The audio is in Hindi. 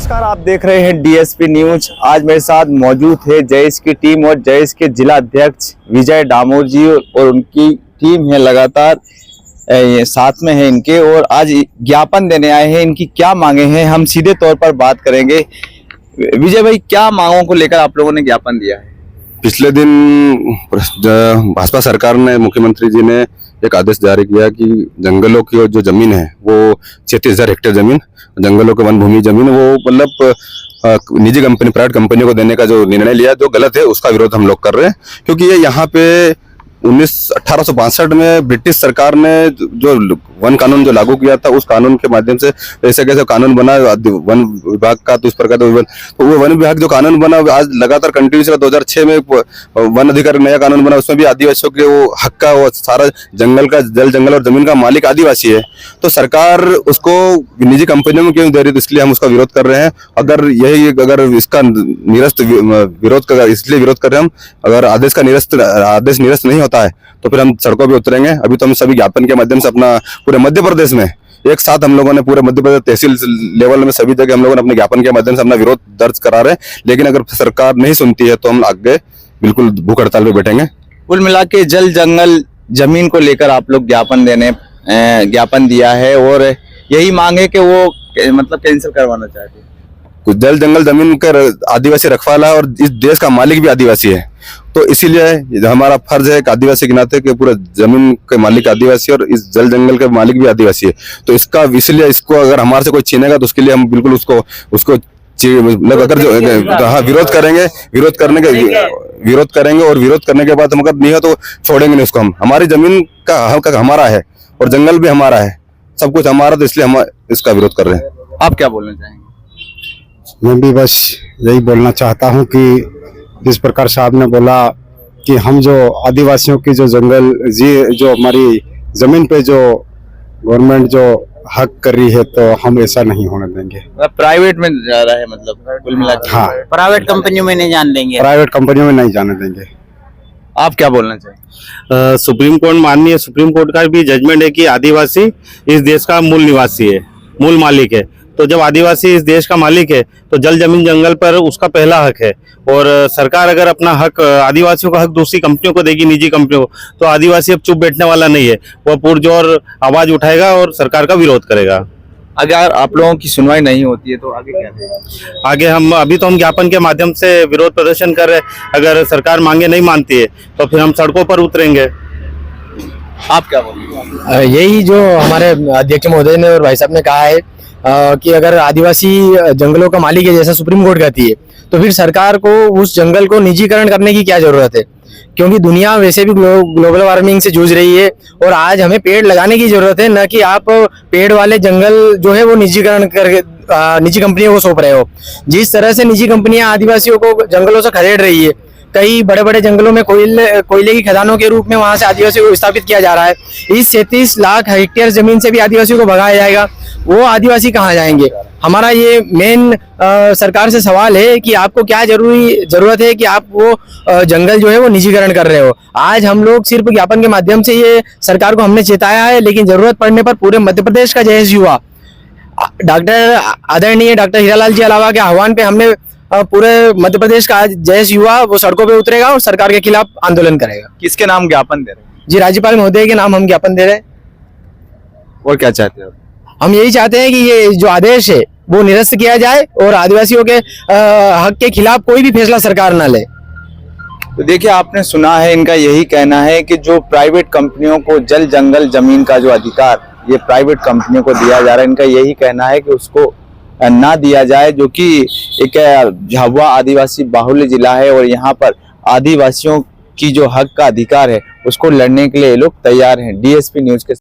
नमस्कार, आप देख रहे हैं डीएसपी न्यूज। आज मेरे साथ मौजूद है जयेश की टीम और जयेश के जिला अध्यक्ष विजय डामोर जी और उनकी टीम है लगातार साथ में है इनके, और आज ज्ञापन देने आए हैं। इनकी क्या मांगे हैं हम सीधे तौर पर बात करेंगे। विजय भाई, क्या मांगों को लेकर आप लोगों ने ज्ञापन दिया है? पिछले दिन भाजपा सरकार ने, मुख्यमंत्री जी ने एक आदेश जारी किया कि जंगलों की जो जमीन है वो 36,000 हेक्टेयर जमीन, जंगलों के वन भूमि जमीन, वो मतलब निजी कंपनी, प्राइवेट कंपनियों को देने का जो निर्णय लिया, जो गलत है, उसका विरोध हम लोग कर रहे हैं। क्योंकि ये यहाँ पे 1862 में ब्रिटिश सरकार ने जो वन कानून जो लागू किया था, उस कानून के माध्यम से ऐसे कैसे कानून बना वन विभाग का, तो उस प्रकार तो वो वन विभाग जो कानून बना आज लगातार कंटिन्यूस 2006 में वन अधिकार नया कानून बना, उसमें भी आदिवासियों के वो हक का, वो सारा जंगल का, जंगल और जमीन का मालिक आदिवासी है। तो सरकार उसको निजी कंपनियों में क्यों दे रही है, तो इसलिए हम उसका विरोध कर रहे हैं। अगर इसका निरस्त विरोध कर, इसलिए विरोध कर रहे हैं हम, अगर आदेश निरस्त नहीं होता है तो फिर हम सड़कों पे उतरेंगे। अभी तो हम सभी ज्ञापन के माध्यम से अपना पूरे मध्य प्रदेश में एक साथ हम लोगों ने पूरे मध्य प्रदेश तहसील लेवल में सभी जगह हम लोगों ने अपने ज्ञापन के माध्यम से अपना विरोध दर्ज करा रहे हैं। लेकिन अगर सरकार नहीं सुनती है तो हम आगे बिल्कुल भूख हड़ताल पे बैठेंगे। कुल मिला के जल जंगल जमीन को लेकर आप लोग ज्ञापन दिया है और यही मांग है कि वो मतलब कैंसिल करवाना चाहते हैं। जल जंगल जमीन का आदिवासी रखवाला है और इस देश का मालिक भी आदिवासी है, तो इसीलिए हमारा फर्ज है एक आदिवासी के नाते कि पूरा जमीन के मालिक आदिवासी और इस जल जंगल के मालिक भी आदिवासी है। तो इसलिए इसको अगर हमारे से कोई छीनेगा तो उसके लिए हम बिल्कुल उसको मतलब अगर जो हाँ विरोध करेंगे और विरोध करने के बाद हम अगर नहीं है तो छोड़ेंगे नहीं उसको। हम, हमारी जमीन का हक हमारा है और जंगल भी हमारा है, सब कुछ हमारा, तो इसलिए हम इसका विरोध कर रहे हैं। आप क्या बोलना चाहेंगे? मैं भी बस यही बोलना चाहता हूं कि जिस प्रकार साहब ने बोला कि हम जो आदिवासियों की जो जंगल जो हमारी जमीन पे जो गवर्नमेंट जो हक कर रही है, तो हम ऐसा नहीं होने देंगे। प्राइवेट में जा रहा है, मतलब कुल मिला के। हाँ, प्राइवेट कंपनियों में नहीं जाने देंगे। प्राइवेट कंपनियों में नहीं जाने देंगे। आप क्या बोलना चाहेंगे? सुप्रीम कोर्ट, माननीय सुप्रीम कोर्ट का भी जजमेंट है कि आदिवासी इस देश का मूल निवासी है, मूल मालिक है। तो जब आदिवासी इस देश का मालिक है तो जल जमीन जंगल पर उसका पहला हक है। और सरकार अगर अपना हक, आदिवासियों का हक दूसरी कंपनियों को देगी, निजी कंपनियों को, तो आदिवासी अब चुप बैठने वाला नहीं है, वह पुरजोर आवाज उठाएगा और सरकार का विरोध करेगा। अगर आप लोगों की सुनवाई नहीं होती है तो आगे क्या है? आगे हम अभी तो हम ज्ञापन के माध्यम से विरोध प्रदर्शन कर रहे हैं। अगर सरकार मांगे नहीं मानती है तो फिर हम सड़कों पर उतरेंगे। आप क्या बोलेंगे? यही जो हमारे अध्यक्ष महोदय ने और भाई साहब ने कहा है कि अगर आदिवासी जंगलों का मालिक है, जैसा सुप्रीम कोर्ट कहती है, तो फिर सरकार को उस जंगल को निजीकरण करने की क्या जरूरत है? क्योंकि दुनिया वैसे भी ग्लोबल वार्मिंग से जूझ रही है और आज हमें पेड़ लगाने की जरूरत है, न कि आप पेड़ वाले जंगल जो है वो निजीकरण करके निजी कंपनियों को सौंप रहे हो। जिस तरह से निजी कंपनियां आदिवासियों को जंगलों से खदेड़ रही है, कई बड़े बड़े जंगलों में कोयले की खदानों के रूप में वहां से आदिवासियों को विस्थापित किया जा रहा है। इस 37 लाख हेक्टेयर जमीन से भी आदिवासियों को भगाया जाएगा। वो आदिवासी कहाँ जाएंगे? हमारा ये मेन सरकार से सवाल है कि आपको क्या जरूरत है कि आप वो जंगल जो है वो निजीकरण कर रहे हो। आज हम लोग सिर्फ ज्ञापन के माध्यम से ये सरकार को हमने चेताया है, लेकिन जरूरत पड़ने पर पूरे मध्य प्रदेश का जयेश युवा आदरणीय डॉक्टर हीरालाल जी अलावा के आह्वान पे हमने पूरे मध्य प्रदेश का आज जयेश युवा वो सड़कों पे उतरेगा और सरकार के खिलाफ आंदोलन करेगा। किसके नाम ज्ञापन दे रहे हैं? जी, राज्यपाल महोदय के नाम हम ज्ञापन दे रहे हैं। और क्या चाहते हो? हम यही चाहते हैं कि ये जो आदेश है वो निरस्त किया जाए और आदिवासियों के हक के खिलाफ कोई भी फैसला सरकार न ले। तो देखिए, आपने सुना है, इनका यही कहना है कि जो प्राइवेट कंपनियों को जल जंगल जमीन का जो अधिकार ये प्राइवेट कंपनियों को दिया जा रहा है, इनका यही कहना है कि उसको ना दिया जाए, जो कि एक झाबुआ आदिवासी बाहुल्य जिला है और यहाँ पर आदिवासियों की जो हक का अधिकार है उसको लड़ने के लिए ये लोग तैयार हैं। डीएसपी न्यूज के